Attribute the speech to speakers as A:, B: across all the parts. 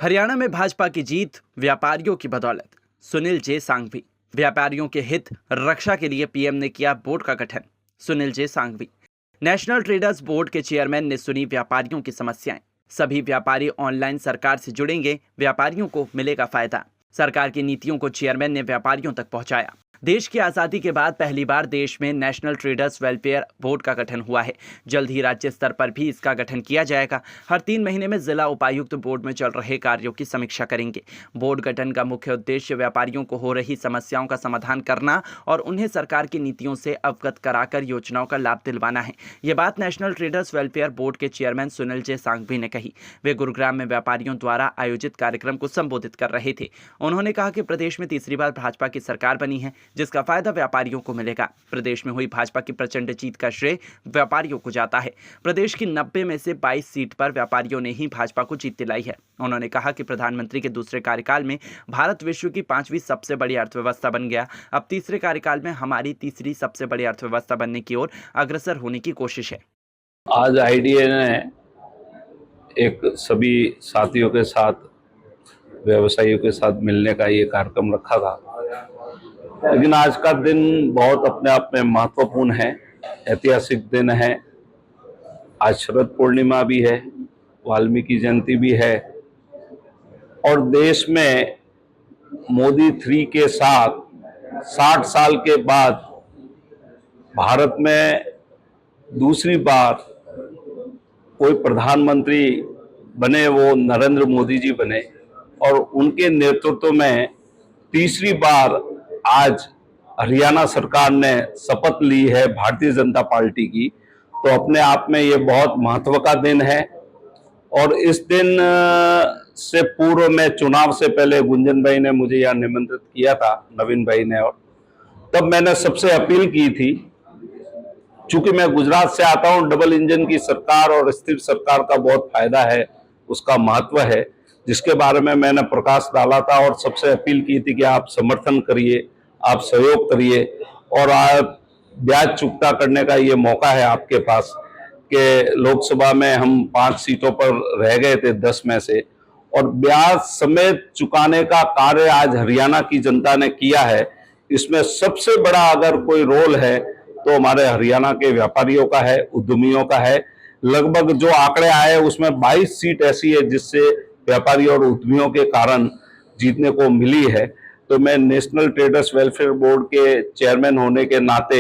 A: हरियाणा में भाजपा की जीत व्यापारियों की बदौलत। सुनील जे सांघवी। व्यापारियों के हित रक्षा के लिए पीएम ने किया बोर्ड का गठन। सुनील जे सांघवी। नेशनल ट्रेडर्स बोर्ड के चेयरमैन ने सुनी व्यापारियों की समस्याएं। सभी व्यापारी ऑनलाइन सरकार से जुड़ेंगे, व्यापारियों को मिलेगा फायदा। सरकार की नीतियों को चेयरमैन ने व्यापारियों तक पहुंचाया। देश की आज़ादी के बाद पहली बार देश में नेशनल ट्रेडर्स वेलफेयर बोर्ड का गठन हुआ है। जल्द ही राज्य स्तर पर भी इसका गठन किया जाएगा। हर 3 महीने में जिला उपायुक्त बोर्ड में चल रहे कार्यों की समीक्षा करेंगे। बोर्ड गठन का मुख्य उद्देश्य व्यापारियों को हो रही समस्याओं का समाधान करना और उन्हें सरकार की नीतियों से अवगत कराकर योजनाओं का लाभ दिलवाना है। ये बात नेशनल ट्रेडर्स वेलफेयर बोर्ड के चेयरमैन सुनील जे सांघवी ने कही। वे गुरुग्राम में व्यापारियों द्वारा आयोजित कार्यक्रम को संबोधित कर रहे थे। उन्होंने कहा कि प्रदेश में तीसरी बार भाजपा की सरकार बनी है, जिसका फायदा व्यापारियों को मिलेगा। प्रदेश में हुई भाजपा की प्रचंड जीत का श्रेय व्यापारियों को जाता है। प्रदेश की 90 में से 22 सीट पर व्यापारियों ने ही भाजपा को जीत दिलाई है। उन्होंने कहा कि प्रधानमंत्री के दूसरे कार्यकाल में भारत विश्व की 5वीं सबसे बड़ी अर्थव्यवस्था बन गया। अब तीसरे कार्यकाल में हमारी तीसरी सबसे बड़ी अर्थव्यवस्था बनने की ओर अग्रसर होने की कोशिश है।
B: आज आईडीए ने एक सभी साथियों के साथ, व्यवसायियों के साथ मिलने का ये कार्यक्रम रखा था, लेकिन आज का दिन बहुत अपने आप में महत्वपूर्ण है, ऐतिहासिक दिन है। आज शरद पूर्णिमा भी है, वाल्मीकि जयंती भी है और देश में मोदी 3 के साथ 60 साल के बाद भारत में दूसरी बार कोई प्रधानमंत्री बने, वो नरेंद्र मोदी जी बने और उनके नेतृत्व में तीसरी बार आज हरियाणा सरकार ने शपथ ली है भारतीय जनता पार्टी की। तो अपने आप में ये बहुत महत्व का दिन है। और इस दिन से पूर्व में चुनाव से पहले गुंजन भाई ने मुझे यहाँ निमंत्रित किया था, नवीन भाई ने, और तब मैंने सबसे अपील की थी, चूंकि मैं गुजरात से आता हूं, डबल इंजन की सरकार और स्थिर सरकार का बहुत फायदा है, उसका महत्व है, जिसके बारे में मैंने प्रकाश डाला था और सबसे अपील की थी कि आप समर्थन करिए, आप सहयोग करिए और आप ब्याज चुकता करने का ये मौका है आपके पास कि लोकसभा में हम 5 सीटों पर रह गए थे 10 में से, और ब्याज समेत चुकाने का कार्य आज हरियाणा की जनता ने किया है। इसमें सबसे बड़ा अगर कोई रोल है तो हमारे हरियाणा के व्यापारियों का है, उद्यमियों का है। लगभग जो आंकड़े आए उसमें 22 सीट ऐसी है जिससे व्यापारियों और उद्यमियों के कारण जीतने को मिली है। तो मैं नेशनल ट्रेडर्स वेलफेयर बोर्ड के चेयरमैन होने के नाते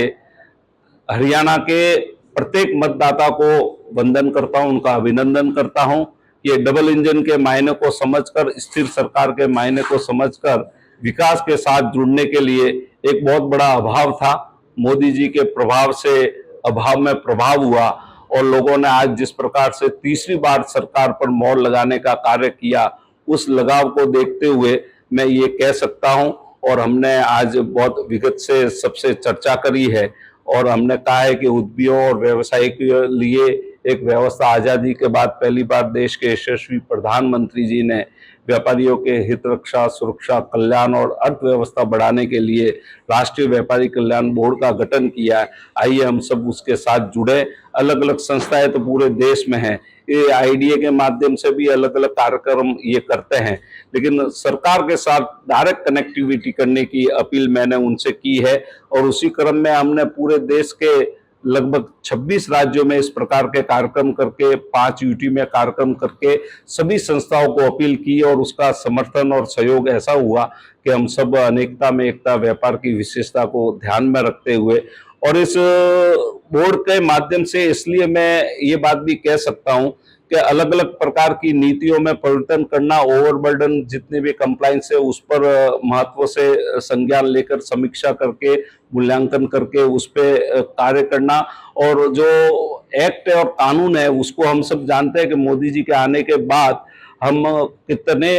B: हरियाणा के प्रत्येक मतदाता को वंदन करता हूं, उनका अभिनंदन करता हूं। ये डबल इंजन के मायने को समझकर, स्थिर सरकार के मायने को समझकर विकास के साथ जुड़ने के लिए एक बहुत बड़ा अभाव था। मोदी जी के प्रभाव से अभाव में प्रभाव हुआ और लोगों ने आज जिस प्रकार से तीसरी बार सरकार पर मोहर लगाने का कार्य किया, उस लगाव को देखते हुए मैं ये कह सकता हूं। और हमने आज बहुत विगत से सबसे चर्चा करी है और हमने कहा है कि उद्यमियों और व्यवसाय के लिए एक व्यवस्था, आजादी के बाद पहली बार देश के यशस्वी प्रधानमंत्री जी ने व्यापारियों के हित रक्षा, सुरक्षा, कल्याण और अर्थव्यवस्था बढ़ाने के लिए राष्ट्रीय व्यापारी कल्याण बोर्ड का गठन किया है। आइए हम सब उसके साथ जुड़े। अलग अलग संस्थाएं तो पूरे देश में हैं, ये आईडीए के माध्यम से भी अलग अलग कार्यक्रम ये करते हैं, लेकिन सरकार के साथ डायरेक्ट कनेक्टिविटी करने की अपील मैंने उनसे की है। और उसी क्रम में हमने पूरे देश के लगभग 26 राज्यों में इस प्रकार के कार्यक्रम करके, 5 यूटी में कार्यक्रम करके सभी संस्थाओं को अपील की और उसका समर्थन और सहयोग ऐसा हुआ कि हम सब अनेकता में एकता, व्यापार की विशेषता को ध्यान में रखते हुए और इस बोर्ड के माध्यम से, इसलिए मैं ये बात भी कह सकता हूं कि अलग अलग प्रकार की नीतियों में परिवर्तन करना, ओवरबर्डन जितने भी कंप्लायंस है उस पर महत्व से संज्ञान लेकर, समीक्षा करके, मूल्यांकन करके उस पर कार्य करना। और जो एक्ट और कानून है उसको हम सब जानते हैं कि मोदी जी के आने के बाद हम कितने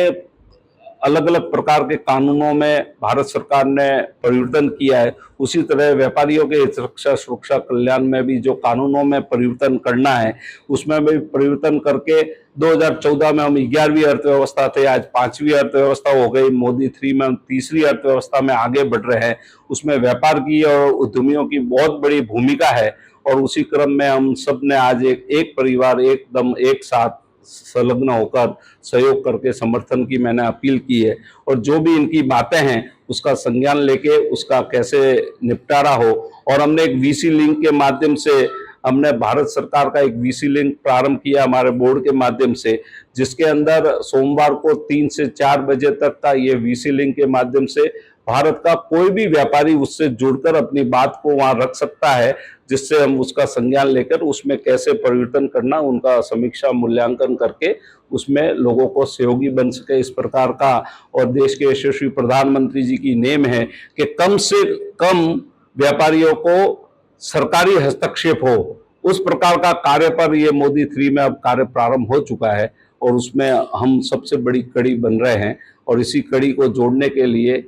B: अलग अलग प्रकार के कानूनों में भारत सरकार ने परिवर्तन किया है। उसी तरह व्यापारियों के हित रक्षा, सुरक्षा, कल्याण में भी जो कानूनों में परिवर्तन करना है उसमें भी परिवर्तन करके 2014 में हम 11वीं अर्थव्यवस्था थे, आज 5वीं अर्थव्यवस्था हो गई। मोदी 3 में हम तीसरी अर्थव्यवस्था में आगे बढ़ रहे हैं। उसमें व्यापार की और उद्यमियों की बहुत बड़ी भूमिका है और उसी क्रम में हम सब ने आज एक परिवार, एकदम एक साथ संलग्न होकर सहयोग करके समर्थन की मैंने अपील की है। और जो भी इनकी बातें हैं उसका संज्ञान लेके उसका कैसे निपटारा हो। और हमने एक वीसी लिंक के माध्यम से, हमने भारत सरकार का एक वीसी लिंक प्रारंभ किया हमारे बोर्ड के माध्यम से, जिसके अंदर सोमवार को 3 से 4 बजे तक का ये वीसी लिंक के माध्यम से भारत का कोई भी व्यापारी उससे जुड़कर अपनी बात को वहां रख सकता है, जिससे हम उसका संज्ञान लेकर उसमें कैसे परिवर्तन करना, उनका समीक्षा मूल्यांकन करके उसमें लोगों को सहयोगी बन सके, इस प्रकार का। और देश के यशस्वी प्रधानमंत्री जी की नेम है कि कम से कम व्यापारियों को सरकारी हस्तक्षेप हो, उस प्रकार का कार्य पर ये मोदी 3 में अब कार्य प्रारंभ हो चुका है और उसमें हम सबसे बड़ी कड़ी बन रहे हैं। और इसी कड़ी को जोड़ने के लिए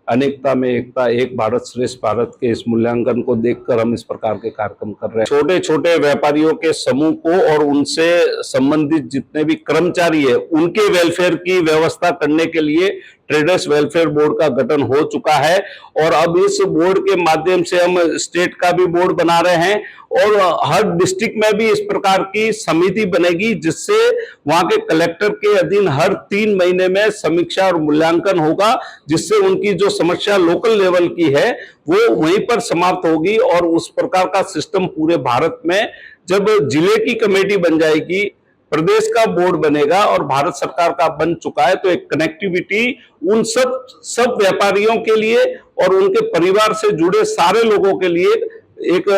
B: अनेकता में एकता, एक भारत श्रेष्ठ भारत के इस मूल्यांकन को देखकर हम इस प्रकार के कार्यक्रम कर रहे हैं। छोटे छोटे व्यापारियों के समूह को और उनसे संबंधित जितने भी कर्मचारी है उनके वेलफेयर की व्यवस्था करने के लिए ट्रेडर्स वेलफेयर बोर्ड का गठन हो चुका है। और अब इस बोर्ड के माध्यम से हम स्टेट का भी बोर्ड बना रहे हैं और हर डिस्ट्रिक्ट में भी इस प्रकार की समिति बनेगी, जिससे वहां के कलेक्टर के अधीन हर 3 महीने में समीक्षा और मूल्यांकन होगा, जिससे उनकी जो समस्या लोकल लेवल की है वो वहीं पर समाप्त होगी। और उस प्रकार का सिस्टम पूरे भारत में, जब जिले की कमेटी बन जाएगी, प्रदेश का बोर्ड बनेगा और भारत सरकार का बन चुका है, तो एक कनेक्टिविटी उन सब व्यापारियों के लिए और उनके परिवार से जुड़े सारे लोगों के लिए एक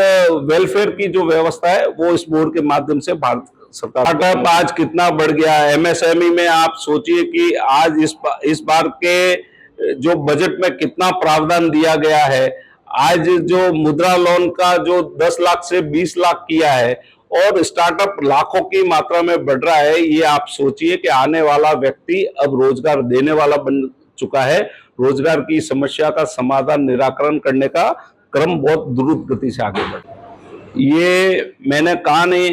B: वेलफेयर की जो व्यवस्था है वो इस बोर्ड के माध्यम से भारत सरकार। स्टार्टअप आज कितना बढ़ गया है एमएसएमई में, आप सोचिए कि आज इस बार के जो बजट में कितना प्रावधान दिया गया है। आज जो मुद्रा लोन का जो 10 लाख से 20 लाख किया है और स्टार्टअप लाखों की मात्रा में बढ़ रहा है, ये आप सोचिए कि आने वाला व्यक्ति अब रोजगार देने वाला बन चुका है। रोजगार की समस्या का समाधान, निराकरण करने का क्रम बहुत द्रुत गति से आगे बढ़। ये मैंने कहा नहीं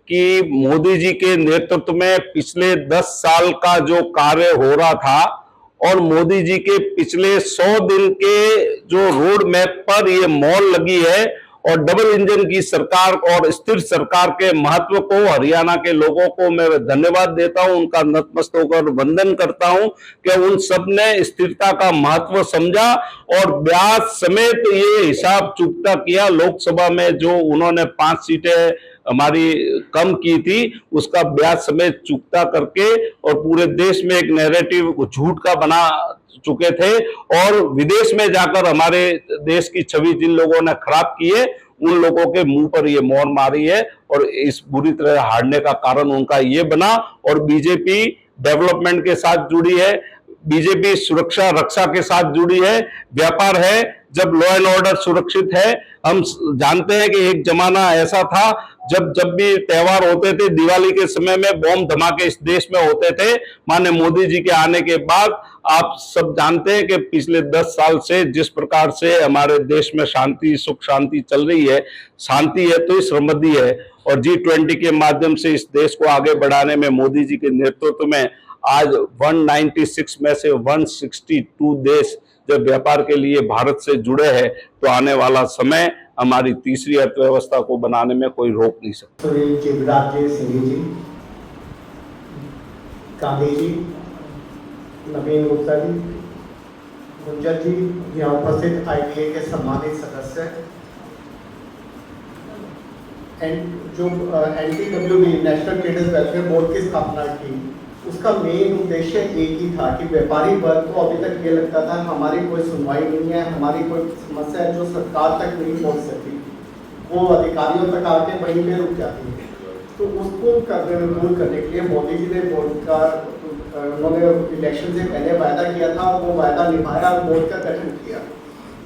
B: कि मोदी जी के नेतृत्व में पिछले 10 साल का जो कार्य हो रहा था और मोदी जी के पिछले 100 दिन के जो रोड मैप पर ये मॉल लगी है और डबल इंजन की सरकार और स्थिर सरकार के महत्व को हरियाणा के लोगों को मैं धन्यवाद देता हूं, उनका नतमस्तक होकर वंदन करता हूं कि उन सब ने स्थिरता का महत्व समझा और ब्याज समेत ये हिसाब चुकता किया। लोकसभा में जो उन्होंने 5 सीटें हमारी कम की थी उसका ब्याज समेत चुकता करके और पूरे देश में एक नैरेटिव झूठ का बना चुके थे और विदेश में जाकर हमारे देश की छवि जिन लोगों ने खराब की है उन लोगों के मुंह पर ये मोहर मारी है और इस बुरी तरह हारने का कारण उनका ये बना। और बीजेपी डेवलपमेंट के साथ जुड़ी है, बीजेपी सुरक्षा रक्षा के साथ जुड़ी है, व्यापार है। जब लॉ एंड ऑर्डर सुरक्षित है, हम जानते हैं कि एक जमाना ऐसा था जब भी त्योहार होते थे, दिवाली के समय में बम धमाके इस देश में होते थे। माननीय मोदी जी के आने के बाद आप सब जानते हैं कि पिछले 10 साल से जिस प्रकार से हमारे देश में शांति, सुख शांति चल रही है, शांति है तो समृद्धि है। और G20 के माध्यम से इस देश को आगे बढ़ाने में मोदी जी के नेतृत्व में आज 196 में से 162 देश जब व्यापार के लिए भारत से जुड़े हैं, तो आने वाला समय हमारी तीसरी अर्थव्यवस्था को बनाने में कोई रोक नहीं सकता।
C: शिवराज जी, सिंह जी, गांधी जी, नवीन गुप्ता जी, गुंजन जी, यहाँ उपस्थित ITA के सम्मानित सदस्य, जो NTWB national traders welfare board की स्थापना की, उसका मेन उद्देश्य एक ही था कि व्यापारी वर्ग को अभी तक ये लगता था हमारी कोई सुनवाई नहीं है, हमारी कोई समस्या है जो सरकार तक नहीं पहुंच सकती, वो अधिकारियों तक आके वहीं पे रुक जाती है। तो उसको दूर करने के लिए मोदी जी ने बोर्ड का, उन्होंने इलेक्शन से पहले वायदा किया था, वो वायदा निभाया, बोर्ड का गठन किया।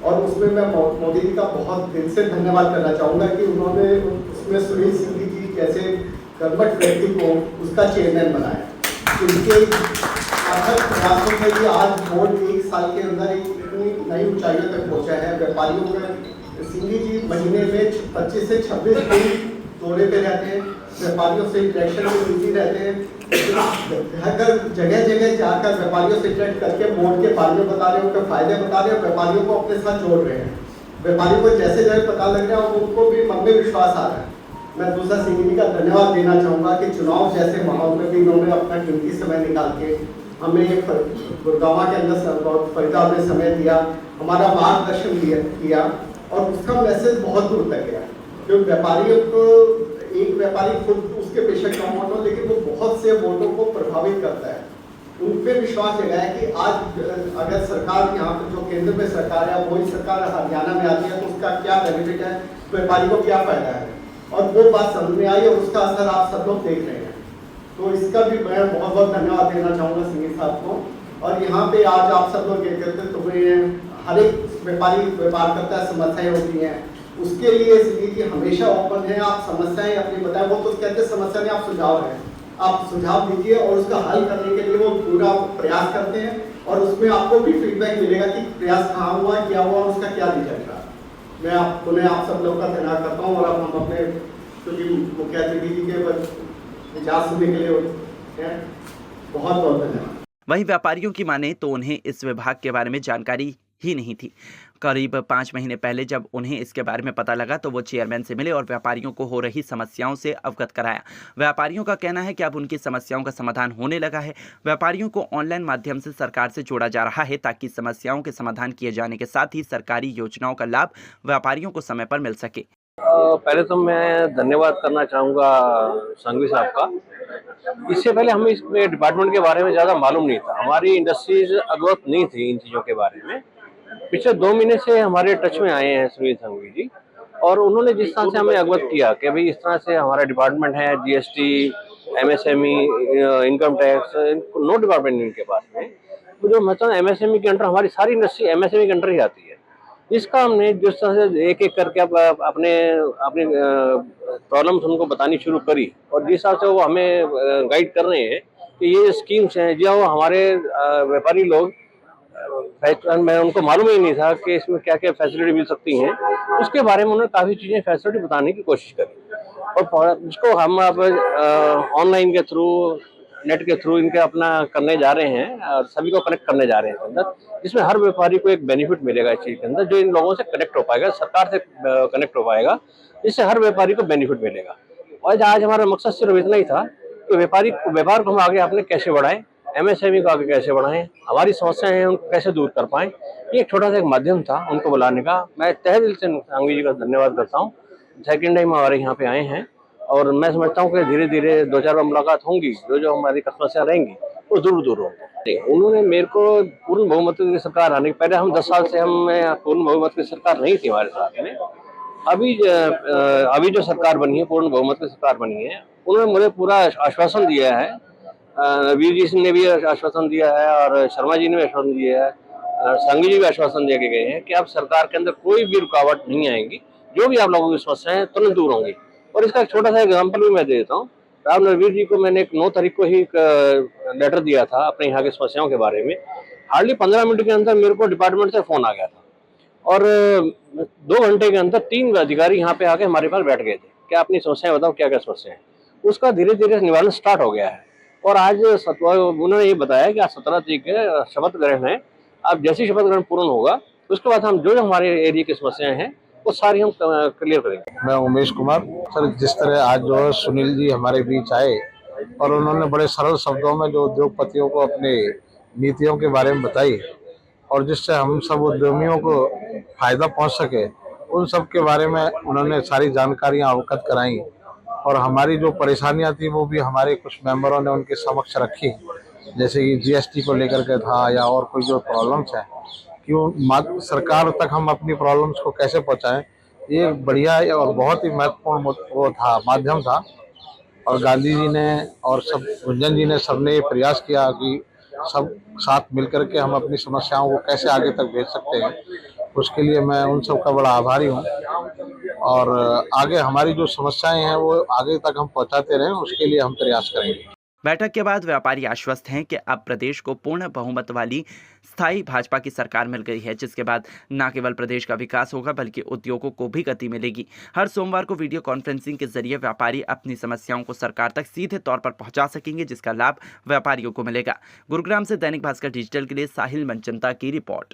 C: और उसमें मैं मोदी जी का बहुत दिल से धन्यवाद करना चाहूँगा कि उन्होंने उसमें सुनील सिंह जी जैसे कर्मठ व्यक्ति को उसका चेयरमैन बनाया। उनके अथक प्रयासों से कि आज बोर्ड 1 साल के अंदर इतनी नई ऊंचाइयों तक पहुंचा है। व्यापारियों में सिंह जी महीने में 25 से 26 दिन दौरे पे रहते हैं, व्यापारियों से इंटरेक्शन में बिजी रहते हैं, अगर जगह जगह जाकर व्यापारियों से इंटरेक्ट करके बोर्ड के बारे में बता रहे हैं, उनके फायदे बता रहे हैं, व्यापारियों को अपने साथ जोड़ रहे हैं। व्यापारियों को जैसे जैसे पता लग रहा है उनको भी मन में विश्वास आ रहा है। मैं दूसरा सिंह जी का धन्यवाद देना चाहूँगा कि चुनाव जैसे माहौल में भी इन्होंने अपना कीमती समय निकाल के हमें गुड़गांव के अंदर बहुत फरीदाबाद में समय दिया, हमारा मार्गदर्शन किया और उसका मैसेज बहुत दूर तक गया। जो व्यापारियों को, एक व्यापारी खुद उसके बेशक कम वोट हो, लेकिन वो बहुत से वोटों को प्रभावित करता है। उन पर विश्वास जगाया कि आज अगर सरकार यहाँ पर जो केंद्र में सरकार है, वही सरकार हरियाणा में आती है तो उसका क्या बेनिफिट है, व्यापारी को क्या फायदा है, और वो बात समझ में आई और उसका असर आप सब लोग देख रहे हैं। तो इसका भी मैं बहुत बहुत धन्यवाद देना चाहूँगा सिंह साहब को। और यहाँ पे आज आप सब लोग एकत्रित हुए हैं, हर एक व्यापारी व्यापार करता है, समस्याएं होती हैं, उसके लिए सिंह जी हमेशा ओपन है। आप समस्याएं अपनी बताएं, वो तो कहते हैं समस्या नहीं, आप सुझाव है, आप सुझाव दीजिए और उसका हल करने के लिए वो पूरा प्रयास करते हैं और उसमें आपको भी फीडबैक मिलेगा कि प्रयास कहाँ हुआ, क्या हुआ, उसका क्या रिजल्ट रहा। मैं आप सब लोग का धन्यवाद करता हूँ और अब हम अपने मुखिया जी के विचार सुनने के लिए बहुत बहुत धन्यवाद।
A: वहीं व्यापारियों की माने तो उन्हें इस विभाग के बारे में जानकारी ही नहीं थी। करीब 5 महीने पहले जब उन्हें इसके बारे में पता लगा तो वो चेयरमैन से मिले और व्यापारियों को हो रही समस्याओं से अवगत कराया। व्यापारियों का कहना है कि अब उनकी समस्याओं का समाधान होने लगा है। व्यापारियों को ऑनलाइन माध्यम से सरकार से जोड़ा जा रहा है ताकि समस्याओं के समाधान किए जाने के साथ ही सरकारी योजनाओं का लाभ व्यापारियों को समय पर मिल सके।
D: पहले तो मैं धन्यवाद करना चाहूँगा संघवी साहब का। इससे पहले हमें इस डिपार्टमेंट के बारे में ज़्यादा मालूम नहीं था, हमारी इंडस्ट्रीज अवगत नहीं थी इन चीज़ों के बारे में। पिछले 2 महीने से हमारे टच में आए हैं सुनील संघवी जी, और उन्होंने जिस तरह से हमें अवगत किया कि भाई इस तरह से हमारा डिपार्टमेंट है, GST, MSME, income tax, no department इनके पास में। तो जो मतलब MSME के अंडर हमारी सारी इंडस्ट्री MSME के अंडर ही आती है। इसका हमने जिस तरह से एक एक करके अपने प्रॉब्लम्स उनको बतानी शुरू करी और जिस हिसाब से वो हमें गाइड कर रहे हैं कि ये स्कीम्स हैं जो हमारे व्यापारी लोग मैं उनको मालूम ही नहीं था कि इसमें क्या क्या फैसिलिटी मिल सकती हैं। उसके बारे में उन्होंने काफ़ी चीज़ें फैसिलिटी बताने की कोशिश करी और जिसको हम अब ऑनलाइन के थ्रू, नेट के थ्रू इनके अपना करने जा रहे हैं और सभी को कनेक्ट करने जा रहे हैं अंदर, जिसमें हर व्यापारी को एक बेनिफिट मिलेगा इस चीज़ के अंदर, जो इन लोगों से कनेक्ट हो पाएगा, सरकार से कनेक्ट हो पाएगा, जिससे हर व्यापारी को बेनिफिट मिलेगा। और आज हमारा मकसद सिर्फ इतना ही था कि व्यापार को हम आगे अपने कैसे बढ़ाएं, MSME को आगे कैसे बढ़ाएं, हमारी समस्याएं हैं उनको कैसे दूर कर पाएं। ये एक छोटा सा एक माध्यम था उनको बुलाने का। मैं तहे दिल से संघवी जी का धन्यवाद करता हूँ। सेकेंड टाइम हमारे यहाँ पे आए हैं और मैं समझता हूँ कि धीरे धीरे 2-4 बार मुलाकात होंगी, जो हमारी समस्या रहेंगी वो दूर होंगी। उन्होंने मेरे को पूर्ण बहुमत की सरकार आने के पहले, हम 10 साल से हम पूर्ण बहुमत की सरकार नहीं थी हमारे साथ में। अभी जो सरकार बनी है, पूर्ण बहुमत की सरकार बनी है, उन्होंने मुझे पूरा आश्वासन दिया है। वीर जी ने भी आश्वासन दिया है और शर्मा जी ने भी आश्वासन दिया है, संघवी जी भी आश्वासन दे के गए हैं कि अब सरकार के अंदर कोई भी रुकावट नहीं आएगी, जो भी आप लोगों की समस्याएं तुरंत दूर होंगी। और इसका एक छोटा सा एग्जाम्पल भी मैं दे देता हूँ। राम नरवीर जी को मैंने 9 तारीख को ही लेटर दिया था अपने यहाँ की समस्याओं के बारे में। हार्डली 15 मिनट के अंदर मेरे को डिपार्टमेंट से फोन आ गया था और 2 घंटे के अंदर 3 अधिकारी यहाँ पे आके हमारे पास बैठ गए थे कि अपनी समस्याएं बताओ, क्या क्या समस्या है। उसका धीरे धीरे निवारण स्टार्ट हो गया है और आज उन्होंने ये बताया कि आज 17 तारीख के शपथ ग्रहण है। अब जैसे शपथ ग्रहण पूर्ण होगा उसके बाद हम जो हमारे एरिया की समस्याएं हैं वो सारी हम क्लियर करेंगे।
E: मैं उमेश कुमार। सर, जिस तरह आज जो है सुनील जी हमारे बीच आए और उन्होंने बड़े सरल शब्दों में जो उद्योगपतियों को अपनी नीतियों के बारे में बताई और जिससे हम सब उद्यमियों को फायदा पहुंच सके, उन सब के बारे में उन्होंने सारी जानकारियां अवगत कराई और हमारी जो परेशानियां थी वो भी हमारे कुछ मेंबरों ने उनके समक्ष रखी, जैसे कि GST को लेकर के था या और कोई जो प्रॉब्लम्स है कि सरकार तक हम अपनी प्रॉब्लम्स को कैसे पहुंचाएं। ये बढ़िया और बहुत ही महत्वपूर्ण वो था, माध्यम था। और गांधी जी ने और सब गुंजन जी ने सबने ये प्रयास किया कि सब साथ मिलकर के हम अपनी समस्याओं को कैसे आगे तक भेज सकते हैं। उसके लिए मैं उन सब का बड़ा आभारी हूँ और आगे हमारी जो समस्याएं हैं वो आगे तक हम पहुँचाते रहें, उसके लिए हम प्रयास करेंगे।
A: बैठक के बाद व्यापारी आश्वस्त हैं कि अब प्रदेश को पूर्ण बहुमत वाली स्थायी भाजपा की सरकार मिल गई है, जिसके बाद न केवल प्रदेश का विकास होगा बल्कि उद्योगों को भी गति मिलेगी। हर सोमवार को वीडियो कॉन्फ्रेंसिंग के जरिए व्यापारी अपनी समस्याओं को सरकार तक सीधे तौर पर पहुंचा सकेंगे, जिसका लाभ व्यापारियों को मिलेगा। गुरुग्राम से दैनिक भास्कर डिजिटल के लिए साहिल मनचंदा की रिपोर्ट।